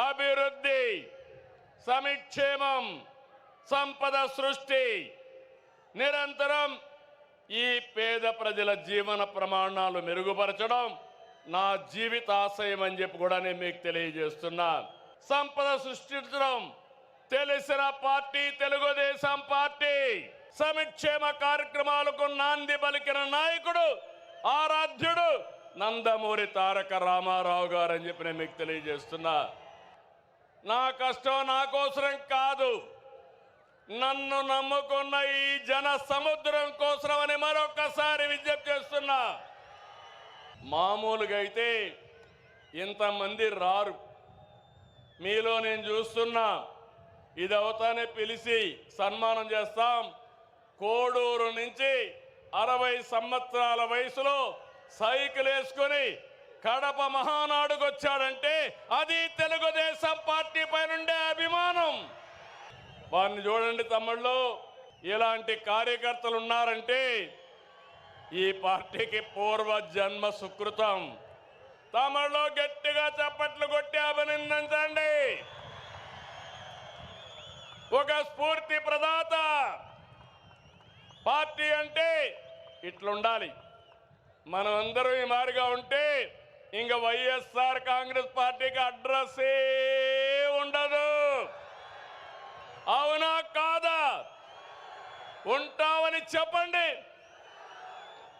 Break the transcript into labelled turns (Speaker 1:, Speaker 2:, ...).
Speaker 1: అభివృద్ధి, సంక్షేమం, సంపద సృష్టి, నిరంతరం ఈ పేద ప్రజల జీవన ప్రమాణాలు మెరుగుపరచడం నా జీవితాశయం అని చెప్పి కూడా నేను మీకు తెలియజేస్తున్నా. సంపద సృష్టించడం తెలిసిన పార్టీ తెలుగుదేశం పార్టీ. సంక్షేమ కార్యక్రమాలకు నాంది పలికిన నాయకుడు, ఆరాధ్యుడు నందమూరి తారక రామారావు గారు అని చెప్పి నేను మీకు తెలియజేస్తున్నా. నా కష్టం నా కోసరం కాదు, నన్ను నమ్ముకున్న ఈ జన సముద్రం కోసం అని మరొకసారి విజ్ఞప్తి చేస్తున్నా. మామూలుగా అయితే ఇంతమంది రారు. మీలో నేను చూస్తున్నా, ఇది అవుతానే పిలిచి సన్మానం చేస్తాం. కోడూరు నుంచి 60 సంవత్సరాల వయసులో సైకిల్ వేసుకొని కడప మహానాడుకు వచ్చాడంటే అది తెలుగుదేశం పార్టీ పైనుండే అభిమానం. వారిని చూడండి తమ్ముళ్ళు, ఇలాంటి కార్యకర్తలు ఉన్నారంటే ఈ పార్టీకి పూర్వ జన్మ సుకృతం. తమ్ముళ్ళు గట్టిగా చప్పట్లు కొట్టి అభినందించండి. ఒక స్ఫూర్తి ప్రదాత. పార్టీ అంటే ఇట్లుండాలి. మనం అందరూ ఈ మారిగా ఉంటే ఇంక వైఎస్ఆర్ కాంగ్రెస్ పార్టీకి అడ్రస్సే ఉండదు. అవునా కాదా? ఉంటామని చెప్పండి.